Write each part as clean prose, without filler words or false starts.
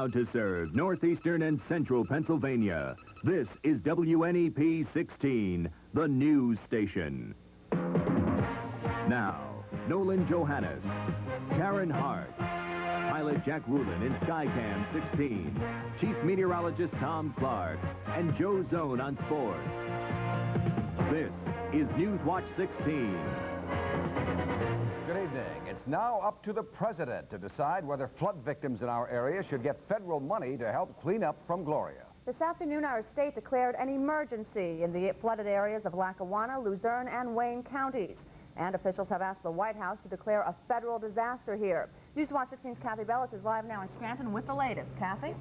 Proud to serve northeastern and central Pennsylvania. This is WNEP 16, the news station. Now, Nolan Johannes, Karen Harch, pilot Jack Rulin in Skycam 16, Chief Meteorologist Tom Clark, and Joe Zone on sports. This is Newswatch 16. Good evening. It's now up to the president to decide whether flood victims in our area should get federal money to help clean up from Gloria. This afternoon, our state declared an emergency in the flooded areas of Lackawanna, Luzerne, and Wayne counties. And officials have asked the White House to declare a federal disaster here. Newswatch 16's Kathy Bellich is live now in Scranton with the latest. Kathy?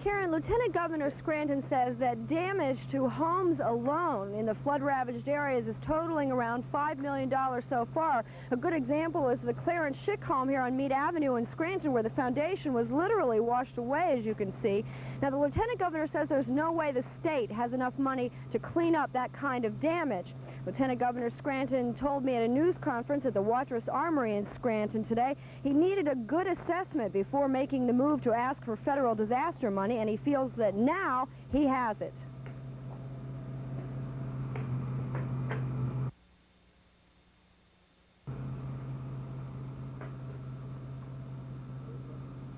Karen, Lieutenant Governor Scranton says that damage to homes alone in the flood-ravaged areas is totaling around $5 million so far. A good example is the Clarence Schick home here on Meade Avenue in Scranton, where the foundation was literally washed away, as you can see. Now, the Lieutenant Governor says there's no way the state has enough money to clean up that kind of damage. Lieutenant Governor Scranton told me at a news conference at the Watrous Armory in Scranton today he needed a good assessment before making the move to ask for federal disaster money, and he feels that now he has it.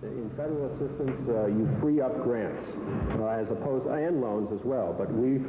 In federal assistance, you free up grants as opposed and loans as well. But we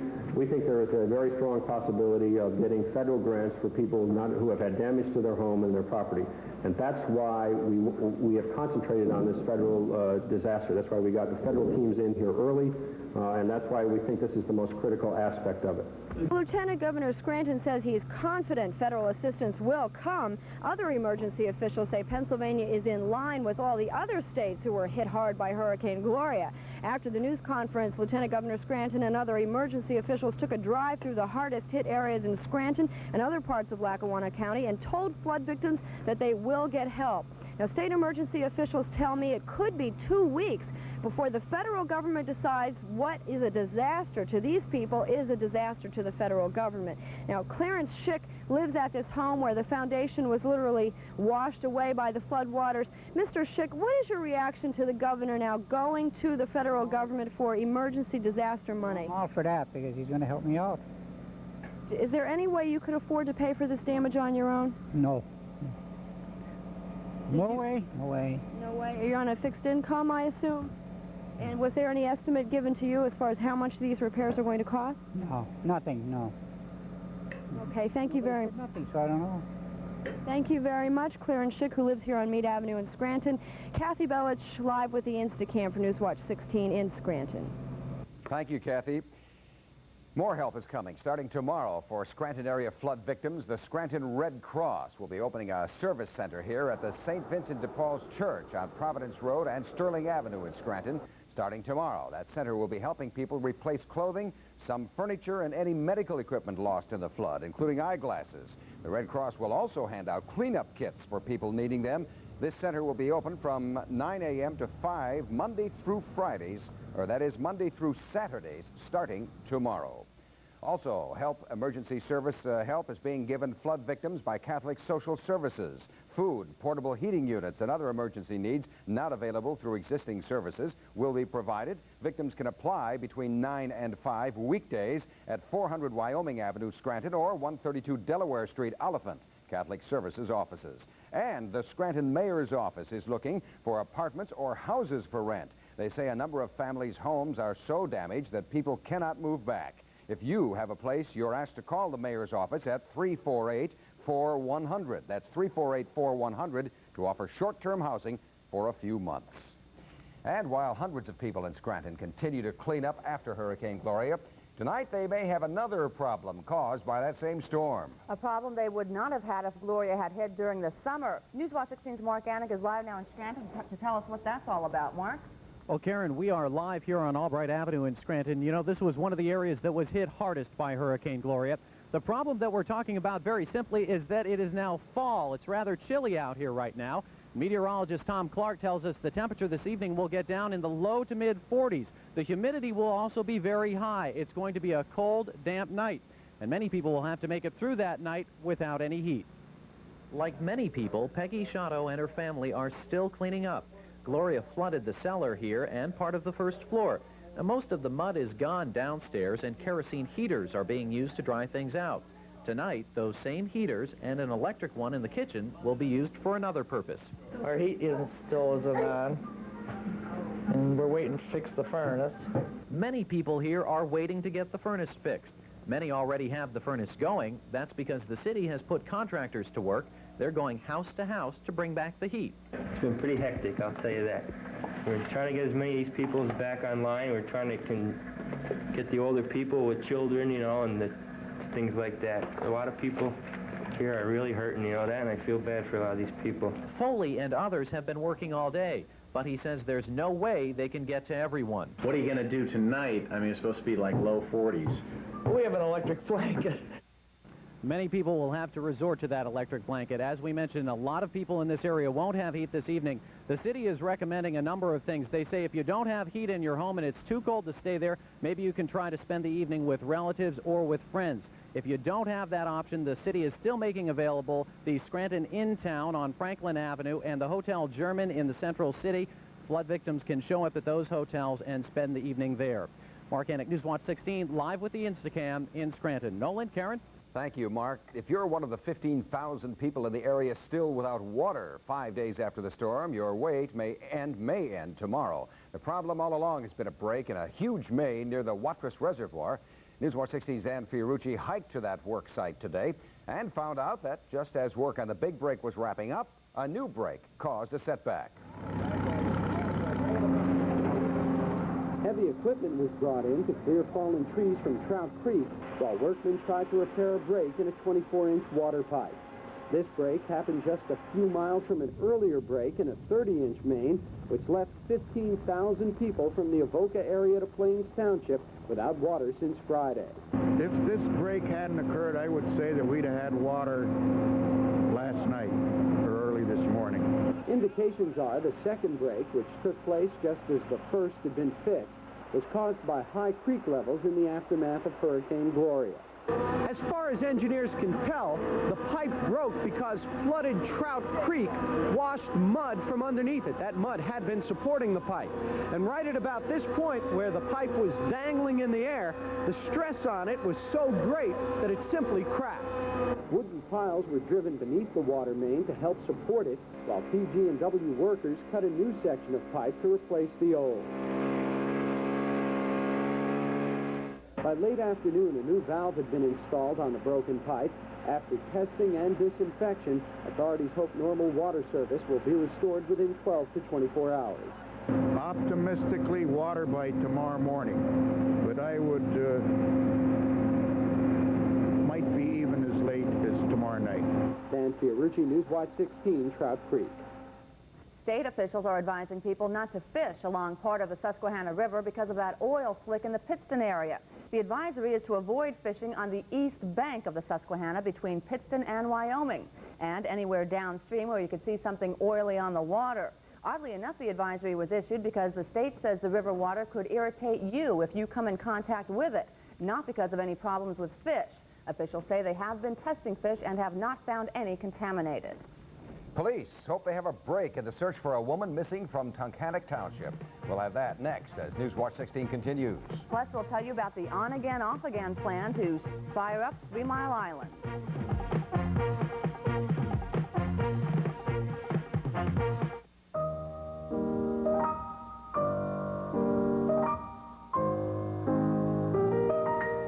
think there is a very strong possibility of getting federal grants for people who have had damage to their home and their property. And that's why we have concentrated on this federal disaster. That's why we got the federal teams in here early, and that's why we think this is the most critical aspect of it. Lieutenant Governor Scranton says he is confident federal assistance will come. Other emergency officials say Pennsylvania is in line with all the other states who were hit hard by Hurricane Gloria. After the news conference, Lieutenant Governor Scranton and other emergency officials took a drive through the hardest hit areas in Scranton and other parts of Lackawanna County and told flood victims that they will get help. Now, state emergency officials tell me it could be 2 weeks before the federal government decides what is a disaster to these people is a disaster to the federal government. Now, Clarence Schick lives at this home where the foundation was literally washed away by the floodwaters. Mr. Schick, what is your reaction to the governor now going to the federal government for emergency disaster money? I'm all for that because he's going to help me out. Is there any way you could afford to pay for this damage on your own? No. No way. No way. No way. Are you on a fixed income, I assume? And was there any estimate given to you as far as how much these repairs are going to cost? No, nothing, no. Okay, thank you very much. Nothing, so I don't know. Thank you very much, Clarence Schick, who lives here on Meade Avenue in Scranton. Kathy Bellich, live with the Instacam for Newswatch 16 in Scranton. Thank you, Kathy. More help is coming. Starting tomorrow for Scranton area flood victims, the Scranton Red Cross will be opening a service center here at the St. Vincent de Paul's Church on Providence Road and Sterling Avenue in Scranton. Starting tomorrow, that center will be helping people replace clothing, some furniture, and any medical equipment lost in the flood, including eyeglasses. The Red Cross will also hand out cleanup kits for people needing them. This center will be open from 9 a.m. to 5 Monday through Fridays, or that is Monday through Saturdays, starting tomorrow. Also, emergency service help is being given flood victims by Catholic Social Services. Food, portable heating units, and other emergency needs not available through existing services will be provided. Victims can apply between 9 and 5 weekdays at 400 Wyoming Avenue, Scranton, or 132 Delaware Street, Oliphant, Catholic Services offices. And the Scranton Mayor's office is looking for apartments or houses for rent. They say a number of families' homes are so damaged that people cannot move back. If you have a place, you're asked to call the Mayor's office at 348-4100. That's 348-4100 to offer short-term housing for a few months. And while hundreds of people in Scranton continue to clean up after Hurricane Gloria, tonight they may have another problem caused by that same storm. A problem they would not have had if Gloria had hit during the summer. Newswatch 16's Mark Anik is live now in Scranton to tell us what that's all about. Mark? Well, Karen, we are live here on Albright Avenue in Scranton. You know, this was one of the areas that was hit hardest by Hurricane Gloria. The problem that we're talking about very simply is that it is now fall. It's rather chilly out here right now. Meteorologist Tom Clark tells us the temperature this evening will get down in the low to mid 40s. The humidity will also be very high. It's going to be a cold, damp night, and many people will have to make it through that night without any heat. Like many people, Peggy Shotto and her family are still cleaning up. Gloria flooded the cellar here and part of the first floor. Now, most of the mud is gone downstairs, and kerosene heaters are being used to dry things out. Tonight, those same heaters and an electric one in the kitchen will be used for another purpose. Our heat still isn't on, and we're waiting to fix the furnace. Many people here are waiting to get the furnace fixed. Many already have the furnace going. That's because the city has put contractors to work. They're going house to house to bring back the heat. It's been pretty hectic, I'll tell you that. We're trying to get as many of these people back online. We're trying to get the older people with children, you know, and things like that. A lot of people here are really hurting, you know that, and I feel bad for a lot of these people. Foley and others have been working all day, but he says there's no way they can get to everyone. What are you going to do tonight? I mean, it's supposed to be like low 40s. We have an electric blanket. Many people will have to resort to that electric blanket. As we mentioned, a lot of people in this area won't have heat this evening. The city is recommending a number of things. They say if you don't have heat in your home and it's too cold to stay there, maybe you can try to spend the evening with relatives or with friends. If you don't have that option, the city is still making available the Scranton Inn Town on Franklin Avenue and the Hotel German in the central city. Flood victims can show up at those hotels and spend the evening there. Mark Annick, Newswatch 16, live with the Instacam in Scranton. Nolan, Karen? Thank you, Mark. If you're one of the 15,000 people in the area still without water 5 days after the storm, your wait may end tomorrow. The problem all along has been a break in a huge main near the Watrous Reservoir. Newswatch 16's Ann Fiorucci hiked to that work site today and found out that just as work on the big break was wrapping up, a new break caused a setback. Heavy equipment was brought in to clear fallen trees from Trout Creek while workmen tried to repair a break in a 24-inch water pipe. This break happened just a few miles from an earlier break in a 30-inch main, which left 15,000 people from the Avoca area to Plains Township without water since Friday. If this break hadn't occurred, I would say that we'd have had water last night or early this morning. Indications are the second break, which took place just as the first had been fixed, was caused by high creek levels in the aftermath of Hurricane Gloria. As far as engineers can tell, the pipe broke because flooded Trout Creek washed mud from underneath it. That mud had been supporting the pipe. And right at about this point where the pipe was dangling in the air, the stress on it was so great that it simply cracked. Wooden piles were driven beneath the water main to help support it, while PG&W workers cut a new section of pipe to replace the old. By late afternoon, a new valve had been installed on the broken pipe. After testing and disinfection, authorities hope normal water service will be restored within 12 to 24 hours. Optimistically, water by tomorrow morning, but I would, might be even as late as tomorrow night. Dan Fiorucci, Newswatch 16, Trout Creek. State officials are advising people not to fish along part of the Susquehanna River because of that oil slick in the Pittston area. The advisory is to avoid fishing on the east bank of the Susquehanna between Pittston and Wyoming, and anywhere downstream where you could see something oily on the water. Oddly enough, the advisory was issued because the state says the river water could irritate you if you come in contact with it, not because of any problems with fish. Officials say they have been testing fish and have not found any contaminated. Police hope they have a break in the search for a woman missing from Tunkhannock Township. We'll have that next as Newswatch 16 continues. Plus, we'll tell you about the on-again, off-again plan to fire up 3 Mile Island.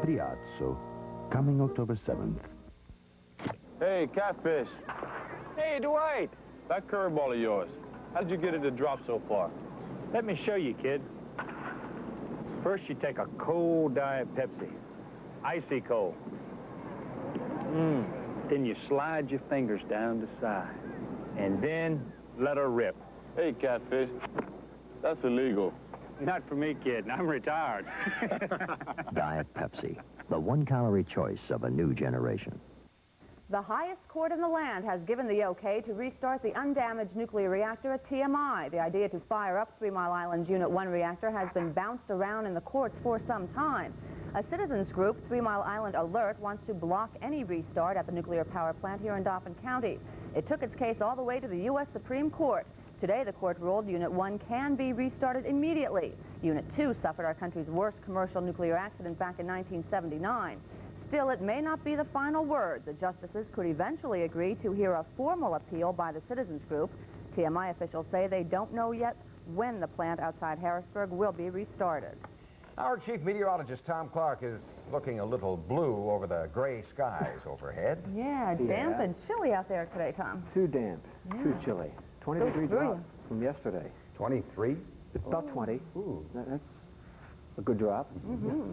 Riazzo, coming October 7th. Hey, Catfish. Hey, Dwight. That curveball of yours, how did you get it to drop so far? Let me show you, kid. First, you take a cold Diet Pepsi. Icy cold. Then you slide your fingers down the side. And then let her rip. Hey, Catfish. That's illegal. Not for me, kid. I'm retired. Diet Pepsi, the one-calorie choice of a new generation. The highest court in the land has given the okay to restart the undamaged nuclear reactor at TMI. The idea to fire up 3 Mile Island's Unit 1 reactor has been bounced around in the courts for some time. A citizens group, 3 Mile Island Alert, wants to block any restart at the nuclear power plant here in Dauphin County. It took its case all the way to the U.S. Supreme Court. Today, the court ruled Unit 1 can be restarted immediately. Unit 2 suffered our country's worst commercial nuclear accident back in 1979. Still, it may not be the final word. The justices could eventually agree to hear a formal appeal by the citizens group. TMI officials say they don't know yet when the plant outside Harrisburg will be restarted. Our chief meteorologist, Tom Clark, is looking a little blue over the gray skies overhead. Yeah, damp and chilly out there today, Tom. Too damp, too chilly. 20 degree drop from yesterday. 23? About 20. Ooh. That's a good drop. Mm-hmm.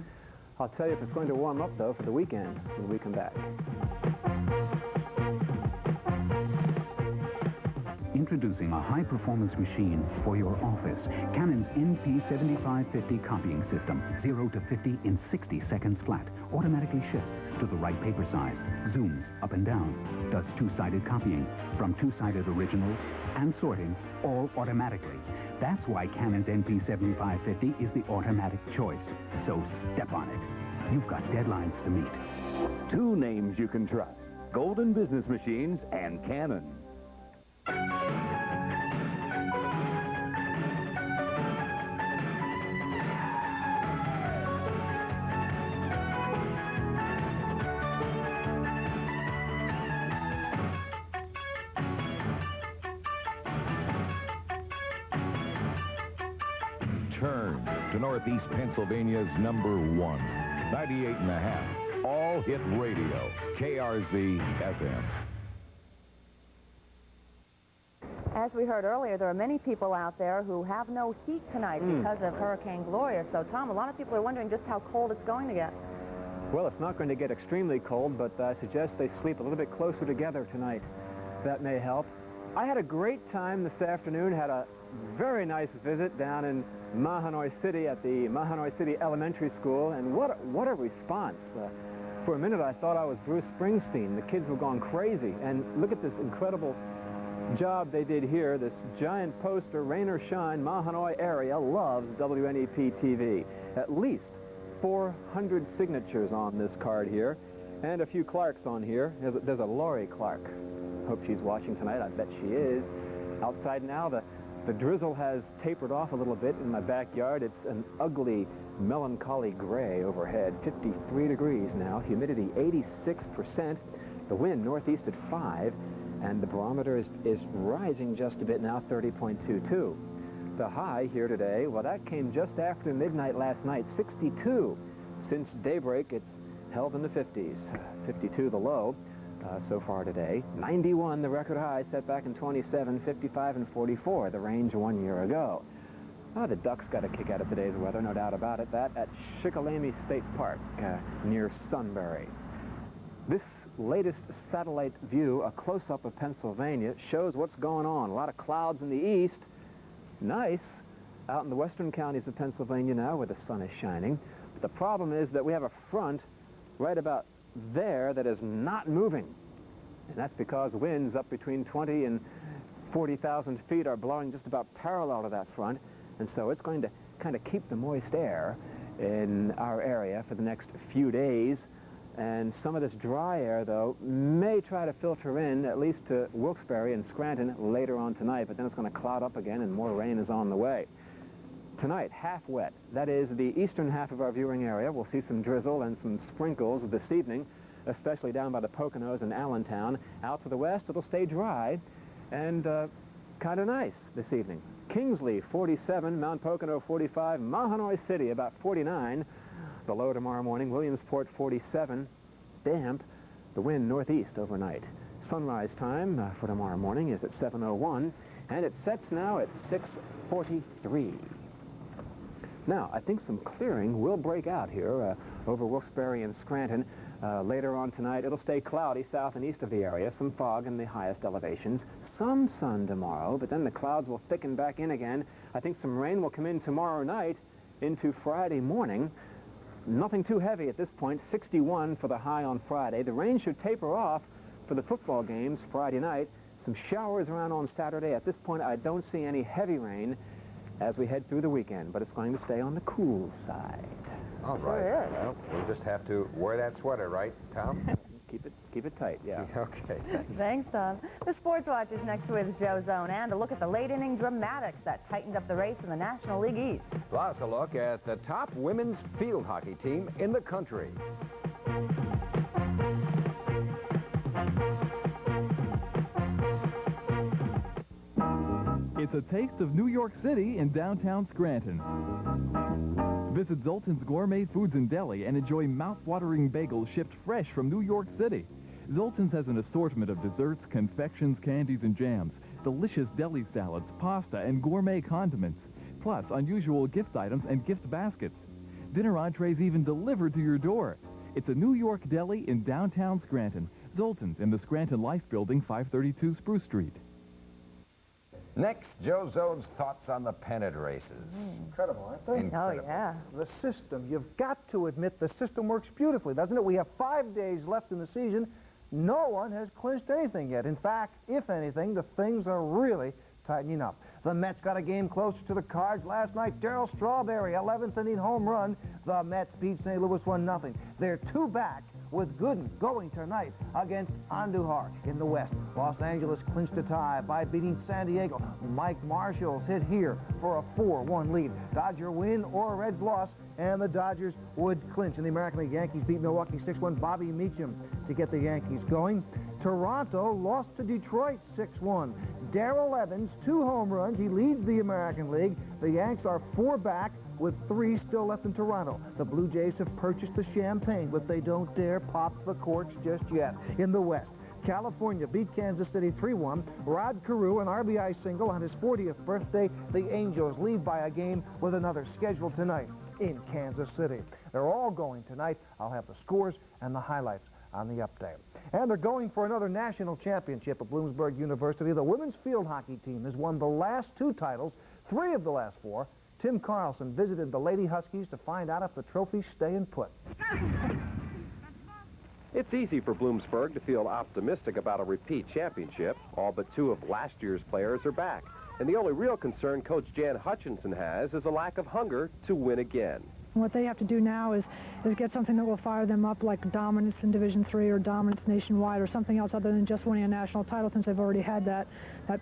I'll tell you if it's going to warm up, though, for the weekend when we come back. Introducing a high-performance machine for your office. Canon's NP7550 copying system. 0 to 50 in 60 seconds flat. Automatically shifts to the right paper size. Zooms up and down. Does two-sided copying from two-sided originals and sorting all automatically. That's why Canon's NP7550 is the automatic choice. So step on it. You've got deadlines to meet. Two names you can trust. Golden Business Machines and Canon. Turn to Northeast Pennsylvania's #1, 98.5, all-hit radio, KRZ FM. As we heard earlier, there are many people out there who have no heat tonight because of Hurricane Gloria. So, Tom, a lot of people are wondering just how cold it's going to get. Well, it's not going to get extremely cold, but I suggest they sleep a little bit closer together tonight. That may help. I had a great time this afternoon, had a very nice visit down in Mahanoy City at the Mahanoy City Elementary School, and what a response. For a minute, I thought I was Bruce Springsteen. The kids were going crazy, and look at this incredible job they did here. This giant poster, rain or shine, Mahanoy area loves WNEP TV. At least 400 signatures on this card here, and a few Clarks on here. There's a Laurie Clark. Hope she's watching tonight. I bet she is. Outside now, the drizzle has tapered off a little bit in my backyard. It's an ugly, melancholy gray overhead. 53 degrees now. Humidity 86%. The wind northeast at 5. And the barometer is rising just a bit now, 30.22. The high here today, well, that came just after midnight last night, 62. Since daybreak, it's held in the 50s. 52 the low so far today. 91 the record high set back in 27, 55, and 44, the range 1 year ago. Oh, the Ducks got a kick out of today's weather, no doubt about it. That at Shikellamy State Park near Sunbury. This latest satellite view, a close-up of Pennsylvania, shows what's going on. A lot of clouds in the east. Nice out in the western counties of Pennsylvania now where the sun is shining. But the problem is that we have a front right about there that is not moving. And that's because winds up between 20 and 40,000 feet are blowing just about parallel to that front. And so it's going to kind of keep the moist air in our area for the next few days. And some of this dry air, though, may try to filter in, at least to Wilkes-Barre and Scranton later on tonight, but then it's going to cloud up again and more rain is on the way. Tonight, half wet. That is the eastern half of our viewing area. We'll see some drizzle and some sprinkles this evening, especially down by the Poconos and Allentown. Out to the west, it'll stay dry and kind of nice this evening. Kingsley, 47, Mount Pocono, 45, Mahanoy City, about 49. The low tomorrow morning, Williamsport 47, damp, the wind northeast overnight. Sunrise time for tomorrow morning is at 7:01, and it sets now at 6:43. Now, I think some clearing will break out here over Wilkes-Barre and Scranton. Later on tonight, it'll stay cloudy south and east of the area, some fog in the highest elevations, some sun tomorrow, but then the clouds will thicken back in again. I think some rain will come in tomorrow night into Friday morning. Nothing too heavy at this point, 61 for the high on Friday. The rain should taper off for the football games Friday night. Some showers around on Saturday. At this point, I don't see any heavy rain as we head through the weekend, but it's going to stay on the cool side. All right. Well, we'll just have to wear that sweater, right, Tom? Keep it Keep it tight, yeah. Okay, thanks. Thanks, Tom. The Sports Watch is next with Joe Zone and a look at the late-inning dramatics that tightened up the race in the National League East. Plus a look at the top women's field hockey team in the country. It's a taste of New York City in downtown Scranton. Visit Zoltan's Gourmet Foods and Deli and enjoy mouth-watering bagels shipped fresh from New York City. Zoltan's has an assortment of desserts, confections, candies, and jams, delicious deli salads, pasta, and gourmet condiments, plus unusual gift items and gift baskets. Dinner entrees even delivered to your door. It's a New York deli in downtown Scranton. Zoltan's in the Scranton Life Building, 532 Spruce Street. Next, Joe Zone's thoughts on the pennant races. Incredible, aren't they? Incredible. Oh, yeah. The system, you've got to admit the system works beautifully, doesn't it? We have 5 days left in the season. No one has clinched anything yet. In fact, if anything, the things are really tightening up. The Mets got a game closer to the Cards last night. Darryl Strawberry, 11th inning home run. The Mets beat St. Louis 1-0. They're 2 back with Gooden going tonight against Andujar in the West. Los Angeles clinched a tie by beating San Diego. Mike Marshall's hit here for a 4-1 lead. Dodger win or Reds loss, and the Dodgers would clinch. In the American League, Yankees beat Milwaukee 6-1. Bobby Meacham to get the Yankees going. Toronto lost to Detroit 6-1. Darrell Evans, 2 home runs. He leads the American League. The Yanks are 4 back with 3 still left in Toronto. The Blue Jays have purchased the champagne, but they don't dare pop the corks just yet. In the West, California beat Kansas City 3-1. Rod Carew, an RBI single on his 40th birthday. The Angels lead by a game with another scheduled tonight in Kansas City. They're all going tonight. I'll have the scores and the highlights on the update. And they're going for another national championship at Bloomsburg University. The women's field hockey team has won the last 2 titles, 3 of the last 4. Tim Carlson visited the Lady Huskies to find out if the trophies stay in put. It's easy for Bloomsburg to feel optimistic about a repeat championship. All but 2 of last year's players are back. And the only real concern Coach Jan Hutchinson has is a lack of hunger to win again. What they have to do now is get something that will fire them up, like dominance in Division III or dominance nationwide or something else other than just winning a national title, since they've already had that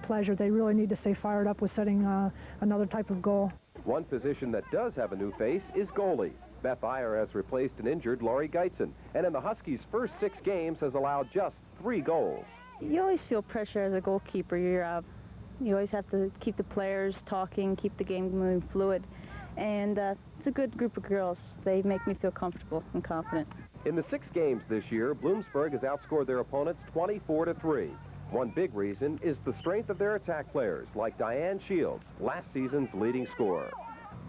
pleasure. They really need to stay fired up with setting another type of goal. One position that does have a new face is goalie. Beth Iyer has replaced an injured Laurie Geitzen, and in the Huskies' first 6 games has allowed just 3 goals. You always feel pressure as a goalkeeper. You always have to keep the players talking, keep the game moving fluid. And it's a good group of girls. They make me feel comfortable and confident. In the 6 games this year, Bloomsburg has outscored their opponents 24-3. One big reason is the strength of their attack players, like Diane Shields, last season's leading scorer.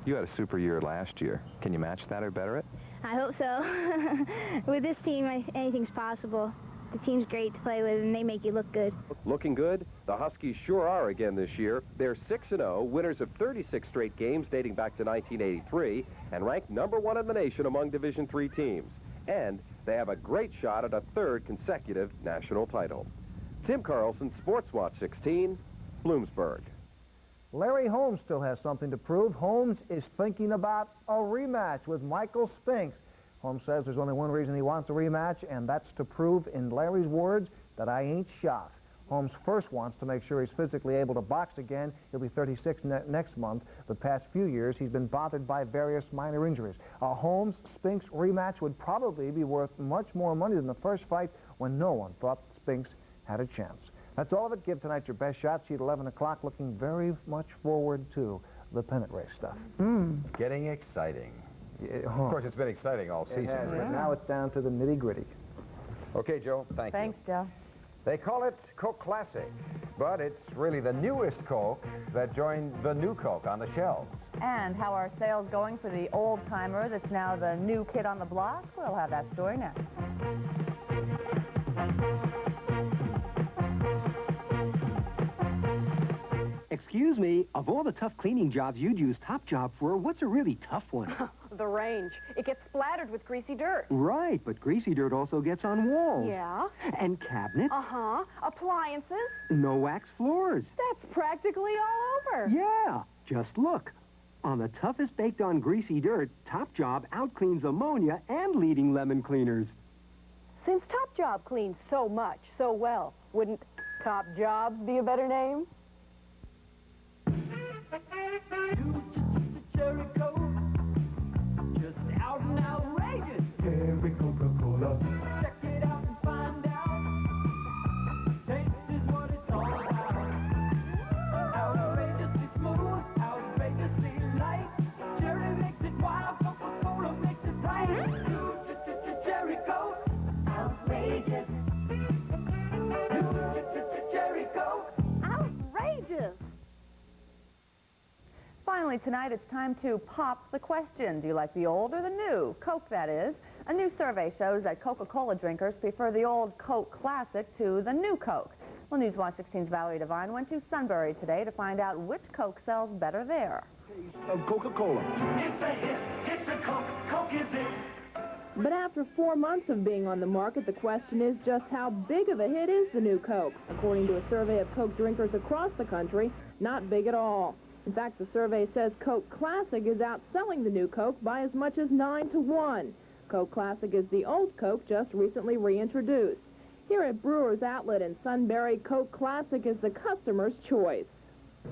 You had a super year last year. Can you match that or better it? I hope so. With this team, anything's possible. The team's great to play with, and they make you look good. Looking good? The Huskies sure are again this year. They're 6-0, winners of 36 straight games dating back to 1983, and ranked #1 in the nation among Division III teams. And they have a great shot at a 3rd consecutive national title. Tim Carlson, Sports Watch 16, Bloomsburg. Larry Holmes still has something to prove. Holmes is thinking about a rematch with Michael Spinks. Holmes says there's only one reason he wants a rematch, and that's to prove, in Larry's words, that I ain't shot. Holmes first wants to make sure he's physically able to box again. He'll be 36 next month. The past few years, he's been bothered by various minor injuries. A Holmes-Spinks rematch would probably be worth much more money than the first fight, when no one thought Spinks had a chance. That's all of it. Give tonight your best shot. See you at 11 o'clock. Looking very much forward to the pennant race stuff. Getting exciting. Of course, it's been exciting all season. But now it's down to the nitty-gritty. Okay, Joe, thank you. Thanks, Joe. They call it Coke Classic, but it's really the newest Coke that joined the new Coke on the shelves. And how are sales going for the old-timer that's now the new kid on the block? We'll have that story next. Excuse me, of all the tough cleaning jobs you'd use Top Job for, what's a really tough one? The range. It gets splattered with greasy dirt. Right, but greasy dirt also gets on walls. Yeah. And cabinets. Uh-huh. Appliances. No wax floors. That's practically all over. Yeah, just look. On the toughest baked-on greasy dirt, Top Job outcleans ammonia and leading lemon cleaners. Since Top Job job cleans so much, so well. Wouldn't Top Jobs be a better name? Cherry Coke, just out and outrageous. Cherry Coca-Cola. Check it out and find out. Taste is what it's all about. Outrageously smooth, outrageously light. Cherry makes it wild, Coca-Cola makes it right. Cherry Coke, outrageous. Cherry Coke, outrageous. Finally, tonight, it's time to pop the question. Do you like the old or the new? Coke, that is. A new survey shows that Coca-Cola drinkers prefer the old Coke Classic to the new Coke. Well, Newswatch 16's Valerie Devine went to Sunbury today to find out which Coke sells better there. of Coca-Cola. It's a hit. It's a Coke. Coke is it. But after 4 months of being on the market, the question is just how big of a hit is the new Coke? According to a survey of Coke drinkers across the country, not big at all. In fact, the survey says Coke Classic is outselling the new Coke by as much as 9-1. Coke Classic is the old Coke just recently reintroduced. Here at Brewers Outlet in Sunbury, Coke Classic is the customer's choice.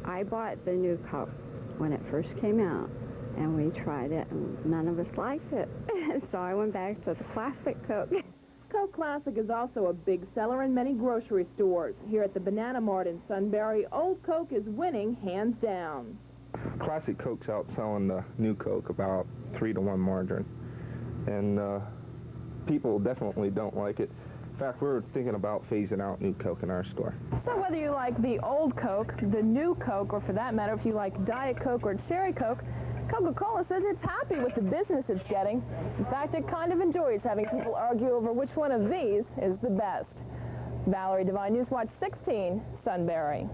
I bought the new Coke when it first came out, and we tried it, and none of us liked it. So I went back to the Classic Coke. Coke Classic is also a big seller in many grocery stores. Here at the Banana Mart in Sunbury, Old Coke is winning hands down. Classic Coke's outselling the new Coke about 3-1 margin, and people definitely don't like it. In fact, we're thinking about phasing out new Coke in our store. So whether you like the old Coke, the new Coke, or for that matter, if you like Diet Coke or Cherry Coke, Coca-Cola says it's happy with the business it's getting. In fact, it kind of enjoys having people argue over which one of these is the best. Valerie Devine, Newswatch 16, Sunbury.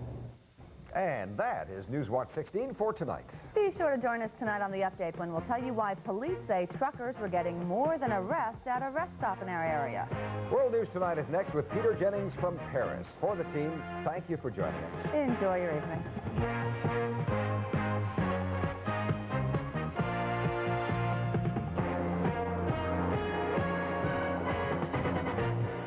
And that is Newswatch 16 for tonight. Be sure to join us tonight on The Update when we'll tell you why police say truckers were getting more than a rest at a rest stop in our area. World News Tonight is next with Peter Jennings from Paris. For the team, thank you for joining us. Enjoy your evening.